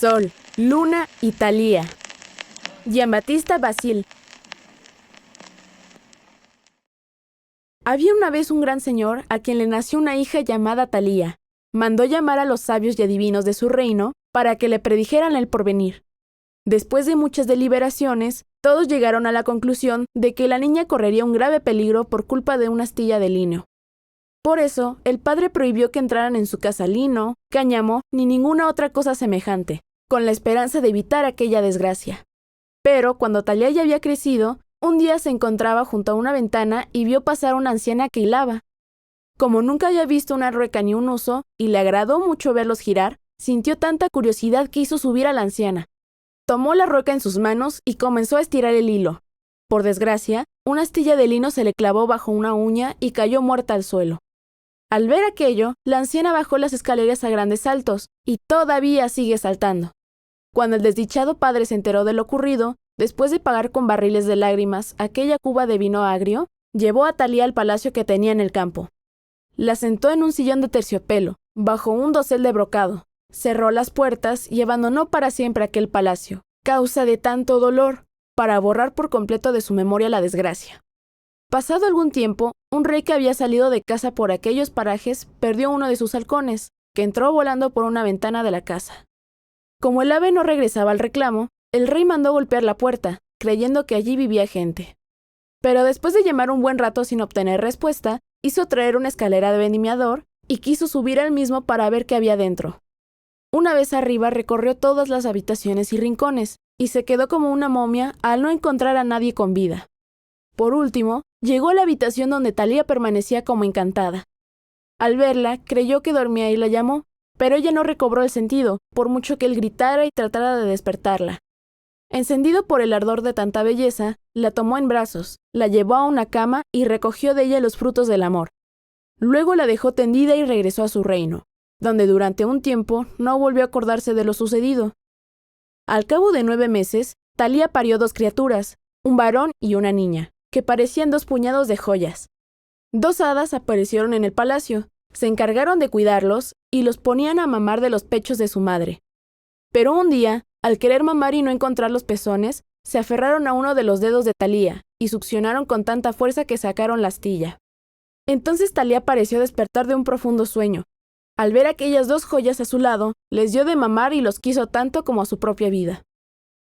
Sol, Luna y Thalía. Giambattista Basile. Había una vez un gran señor a quien le nació una hija llamada Thalía. Mandó llamar a los sabios y adivinos de su reino para que le predijeran el porvenir. Después de muchas deliberaciones, todos llegaron a la conclusión de que la niña correría un grave peligro por culpa de una astilla de lino. Por eso, el padre prohibió que entraran en su casa lino, cáñamo ni ninguna otra cosa semejante, con la esperanza de evitar aquella desgracia. Pero cuando Thalía ya había crecido, un día se encontraba junto a una ventana y vio pasar una anciana que hilaba. Como nunca había visto una rueca ni un huso, y le agradó mucho verlos girar, sintió tanta curiosidad que hizo subir a la anciana. Tomó la rueca en sus manos y comenzó a estirar el hilo. Por desgracia, una astilla de lino se le clavó bajo una uña y cayó muerta al suelo. Al ver aquello, la anciana bajó las escaleras a grandes saltos, y todavía sigue saltando. Cuando el desdichado padre se enteró de lo ocurrido, después de pagar con barriles de lágrimas aquella cuba de vino agrio, llevó a Thalía al palacio que tenía en el campo. La sentó en un sillón de terciopelo, bajo un dosel de brocado, cerró las puertas y abandonó para siempre aquel palacio, causa de tanto dolor, para borrar por completo de su memoria la desgracia. Pasado algún tiempo, un rey que había salido de casa por aquellos parajes perdió uno de sus halcones, que entró volando por una ventana de la casa. Como el ave no regresaba al reclamo, el rey mandó golpear la puerta, creyendo que allí vivía gente. Pero después de llamar un buen rato sin obtener respuesta, hizo traer una escalera de vendimiador y quiso subir al mismo para ver qué había dentro. Una vez arriba recorrió todas las habitaciones y rincones, y se quedó como una momia al no encontrar a nadie con vida. Por último, llegó a la habitación donde Thalía permanecía como encantada. Al verla, creyó que dormía y la llamó, pero ella no recobró el sentido, por mucho que él gritara y tratara de despertarla. Encendido por el ardor de tanta belleza, la tomó en brazos, la llevó a una cama y recogió de ella los frutos del amor. Luego la dejó tendida y regresó a su reino, donde durante un tiempo no volvió a acordarse de lo sucedido. Al cabo de 9 meses, Thalía parió 2 criaturas, un varón y una niña, que parecían 2 puñados de joyas. 2 hadas aparecieron en el palacio, se encargaron de cuidarlos y los ponían a mamar de los pechos de su madre. Pero un día, al querer mamar y no encontrar los pezones, se aferraron a uno de los dedos de Thalía y succionaron con tanta fuerza que sacaron la astilla. Entonces Thalía pareció despertar de un profundo sueño. Al ver aquellas 2 joyas a su lado, les dio de mamar y los quiso tanto como a su propia vida.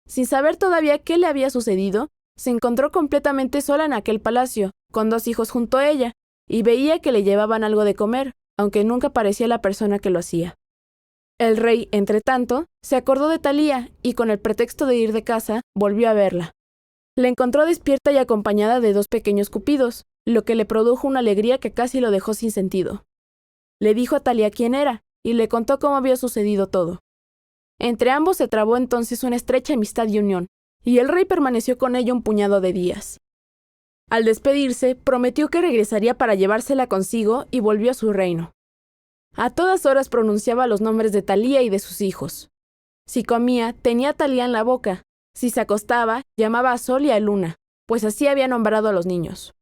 Sin saber todavía qué le había sucedido, se encontró completamente sola en aquel palacio, con 2 hijos junto a ella, y veía que le llevaban algo de comer, aunque nunca parecía la persona que lo hacía. El rey, entretanto, se acordó de Thalía y con el pretexto de ir de casa, volvió a verla. La encontró despierta y acompañada de 2 pequeños cupidos, lo que le produjo una alegría que casi lo dejó sin sentido. Le dijo a Thalía quién era, y le contó cómo había sucedido todo. Entre ambos se trabó entonces una estrecha amistad y unión, y el rey permaneció con ella un puñado de días. Al despedirse, prometió que regresaría para llevársela consigo y volvió a su reino. A todas horas pronunciaba los nombres de Thalía y de sus hijos. Si comía, tenía a Thalía en la boca. Si se acostaba, llamaba a Sol y a Luna, pues así había nombrado a los niños.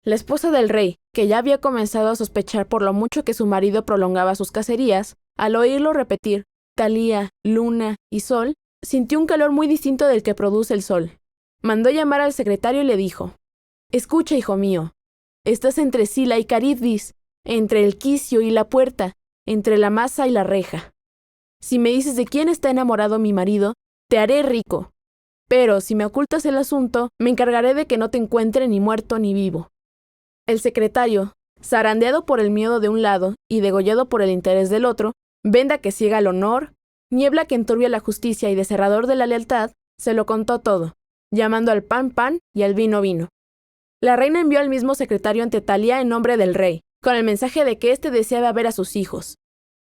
La esposa del rey, que ya había comenzado a sospechar por lo mucho que su marido prolongaba sus cacerías, al oírlo repetir Thalía, Luna y Sol, sintió un calor muy distinto del que produce el sol. Mandó llamar al secretario y le dijo: «Escucha, hijo mío, estás entre Sila y Caridis, entre el quicio y la puerta, entre la masa y la reja. Si me dices de quién está enamorado mi marido, te haré rico. Pero si me ocultas el asunto, me encargaré de que no te encuentre ni muerto ni vivo». El secretario, zarandeado por el miedo de un lado y degollado por el interés del otro, venda que ciega el honor, niebla que enturbia la justicia y descerrador de la lealtad, se lo contó todo, llamando al pan pan y al vino vino. La reina envió al mismo secretario ante Thalía en nombre del rey, con el mensaje de que éste deseaba ver a sus hijos.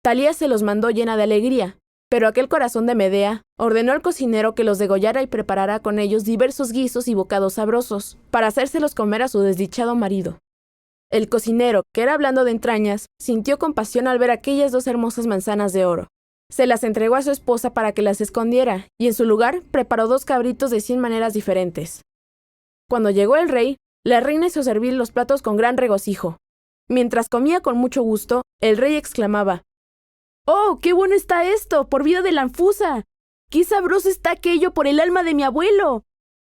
Thalía se los mandó llena de alegría, pero aquel corazón de Medea ordenó al cocinero que los degollara y preparara con ellos diversos guisos y bocados sabrosos, para hacérselos comer a su desdichado marido. El cocinero, que era blando de entrañas, sintió compasión al ver aquellas 2 hermosas manzanas de oro. Se las entregó a su esposa para que las escondiera, y en su lugar preparó 2 cabritos de 100 maneras diferentes. Cuando llegó el rey, la reina hizo servir los platos con gran regocijo. Mientras comía con mucho gusto, el rey exclamaba: ¡Oh, qué bueno está esto, por vida de la Anfusa! ¡Qué sabroso está aquello por el alma de mi abuelo!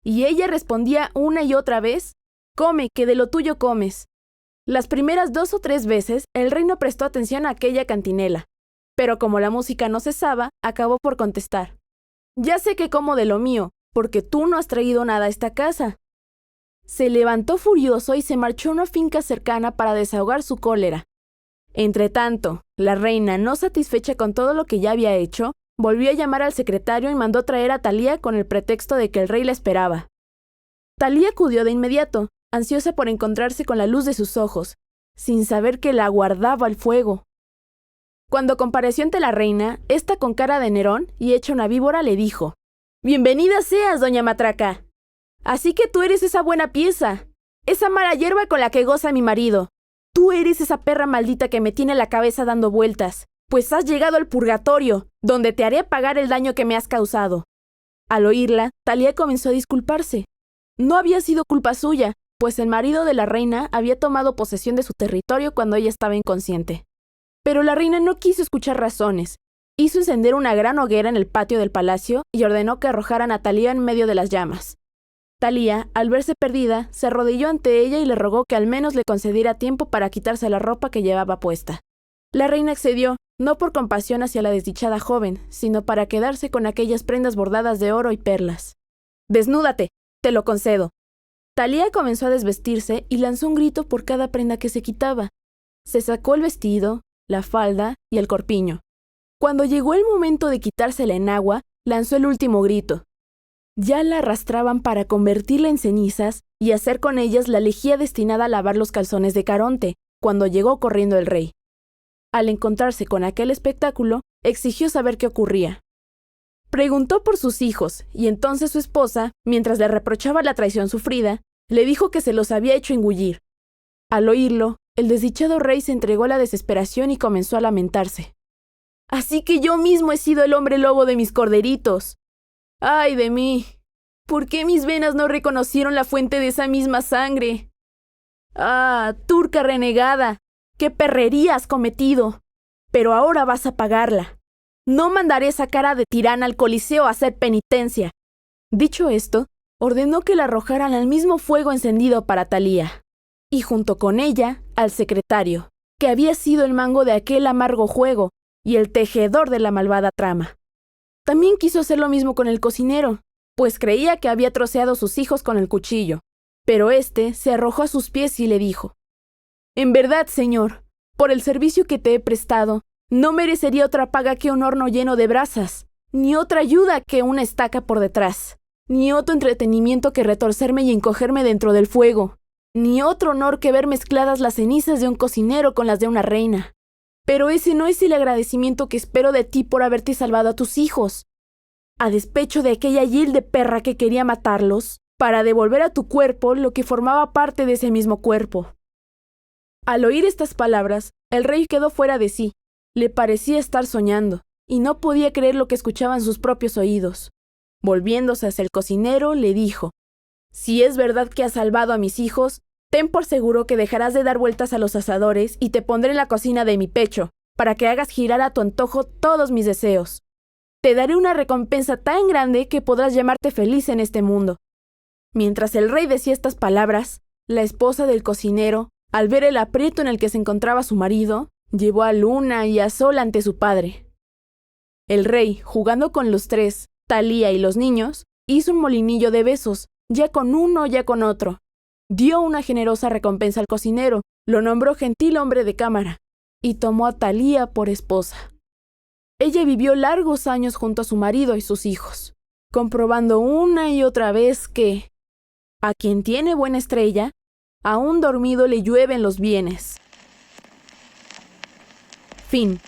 Y ella respondía una y otra vez: come, que de lo tuyo comes. Las primeras 2 o 3 veces, el rey no prestó atención a aquella cantinela, pero como la música no cesaba, acabó por contestar: ya sé que como de lo mío, porque tú no has traído nada a esta casa. Se levantó furioso y se marchó a una finca cercana para desahogar su cólera. Entretanto, la reina, no satisfecha con todo lo que ya había hecho, volvió a llamar al secretario y mandó traer a Thalía con el pretexto de que el rey la esperaba. Thalía acudió de inmediato, ansiosa por encontrarse con la luz de sus ojos, sin saber que la aguardaba el fuego. Cuando compareció ante la reina, ésta con cara de Nerón y hecha una víbora le dijo: «Bienvenida seas, doña Matraca. Así que tú eres esa buena pieza, esa mala hierba con la que goza mi marido. Tú eres esa perra maldita que me tiene la cabeza dando vueltas, pues has llegado al purgatorio, donde te haré pagar el daño que me has causado». Al oírla, Thalía comenzó a disculparse. No había sido culpa suya, pues el marido de la reina había tomado posesión de su territorio cuando ella estaba inconsciente. Pero la reina no quiso escuchar razones. Hizo encender una gran hoguera en el patio del palacio y ordenó que arrojaran a Thalía en medio de las llamas. Thalía, al verse perdida, se arrodilló ante ella y le rogó que al menos le concediera tiempo para quitarse la ropa que llevaba puesta. La reina accedió, no por compasión hacia la desdichada joven, sino para quedarse con aquellas prendas bordadas de oro y perlas. «Desnúdate, te lo concedo». Thalía comenzó a desvestirse y lanzó un grito por cada prenda que se quitaba. Se sacó el vestido, la falda y el corpiño. Cuando llegó el momento de quitársela en agua, lanzó el último grito. Ya la arrastraban para convertirla en cenizas y hacer con ellas la lejía destinada a lavar los calzones de Caronte, cuando llegó corriendo el rey. Al encontrarse con aquel espectáculo, exigió saber qué ocurría. Preguntó por sus hijos, y entonces su esposa, mientras le reprochaba la traición sufrida, le dijo que se los había hecho engullir. Al oírlo, el desdichado rey se entregó a la desesperación y comenzó a lamentarse. «Así que yo mismo he sido el hombre lobo de mis corderitos. ¡Ay de mí! ¿Por qué mis venas no reconocieron la fuente de esa misma sangre? ¡Ah, turca renegada! ¡Qué perrería has cometido! Pero ahora vas a pagarla. No mandaré esa cara de tirana al Coliseo a hacer penitencia». Dicho esto, ordenó que la arrojaran al mismo fuego encendido para Thalía, y junto con ella al secretario, que había sido el mango de aquel amargo juego y el tejedor de la malvada trama. También quiso hacer lo mismo con el cocinero, pues creía que había troceado sus hijos con el cuchillo, pero éste se arrojó a sus pies y le dijo: «En verdad, señor, por el servicio que te he prestado, no merecería otra paga que un horno lleno de brasas, ni otra ayuda que una estaca por detrás, ni otro entretenimiento que retorcerme y encogerme dentro del fuego, ni otro honor que ver mezcladas las cenizas de un cocinero con las de una reina. Pero ese no es el agradecimiento que espero de ti por haberte salvado a tus hijos, a despecho de aquella hiel de perra que quería matarlos, para devolver a tu cuerpo lo que formaba parte de ese mismo cuerpo». Al oír estas palabras, el rey quedó fuera de sí. Le parecía estar soñando, y no podía creer lo que escuchaban sus propios oídos. Volviéndose hacia el cocinero, le dijo: «Si es verdad que has salvado a mis hijos, ten por seguro que dejarás de dar vueltas a los asadores y te pondré en la cocina de mi pecho, para que hagas girar a tu antojo todos mis deseos. Te daré una recompensa tan grande que podrás llamarte feliz en este mundo». Mientras el rey decía estas palabras, la esposa del cocinero, al ver el aprieto en el que se encontraba su marido, llevó a Luna y a Sol ante su padre. El rey, jugando con los tres, Thalía y los niños, hizo un molinillo de besos, ya con uno, ya con otro. Dio una generosa recompensa al cocinero, lo nombró gentil hombre de cámara, y tomó a Thalía por esposa. Ella vivió largos años junto a su marido y sus hijos, comprobando una y otra vez que a quien tiene buena estrella, aún dormido le llueven los bienes. Fin.